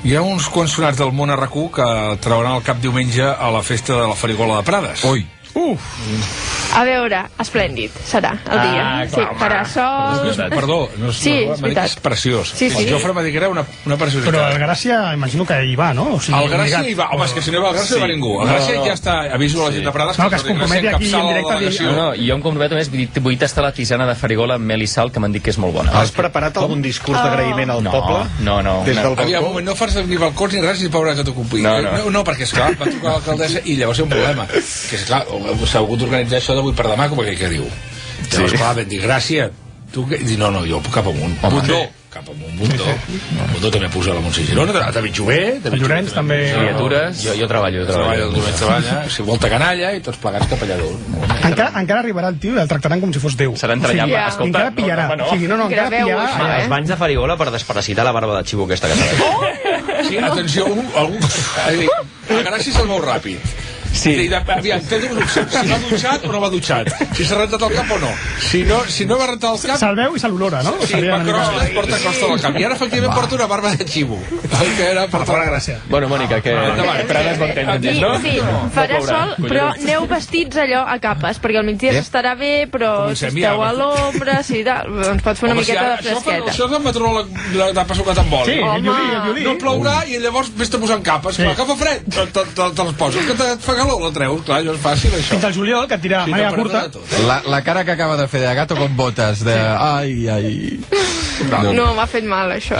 Hi ha uns quants sonats del món a RAC1 que trauran el cap diumenge a la festa de la Farigola de Prades. Ui. A veure, esplèndid serà el dia. Sí, farà sol... Perdó, Sí, és veritat. és preciós. Sí. El Jofre m'ha dit que era una preciositat. Però el Gràcia, imagino que hi va, no? O sigui, el Gràcia hi va. Home, és que si no hi va el Gràcia no hi va ningú. El Gràcia ja està... Aviso a la gent de Prades que es comprometi aquí en directe a dir... No, jo em comprometo més, vull tastar la tisana de farigola amb mel i sal, que m'han dit que és molt bona. Has preparat algun discurs d'agraïment al poble? No. Des del Aviam, balcó? no fas ni balcons ni res, ni pobre que t'ho compi. No, perquè esclar, va trucar l'alcaldessa i llavors hi ha un problema. Que esclar, s'ha hagut d'organitzar això d'avui per demà, com aquell que diu. Llavors, clar, vam dir, Gràcia, tu què? I no, jo cap amunt. Bundó. Cap amunt, Bundó. Bundó també puja a la Montse Girona, David Jové. Llorenç també... Criatures. Jo treballo. Treballa, si volta canalla i tots plegats cap allà Encara arribarà el tio i el tractaran com si fos Déu. Serà entranyable. Encara pillarà. O sigui, no, encara pillarà. Els banys de farigola per desparasitar la barba de xivo aquesta que s'ha. Sí, atenció, algú... A Gràcia se'l veu ràpid. Sí. Aviam, té dues opcions. Si va dutxat o no va dutxat. Si s'ha rentat el cap o no. Si no va rentar el cap... Se'l veu i se l'olora, no? Sí, va crostes, porta crostes al cap. I ara, efectivament, porta una barba de xivo. El que era per fora Gràcia. Bueno, Mònica, que Prades bon temps, no? Sí, farà sol, però aneu vestits allò a capes, perquè al migdia estarà bé, però si esteu a l'ombra, ens pot fer una miqueta de fresqueta. Això és el metròleg de passucat amb oli. Sí, el violí. No plourà i llavors vés-te posant capes. Clar, que fa fred, te'ls poses, que et fa calor, la treus. Clar, això és fàcil, això. Fins al juliol, que et tira malla curta. La cara que acaba de fer de gato con botas, de... Ai. No, m'ha fet mal, això,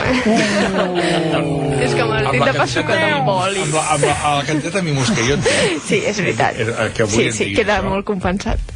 És que m'ha dit de passucat amb oli. Amb la quantitat de mimos que jo entenc. Sí, és veritat. Sí, queda molt compensat.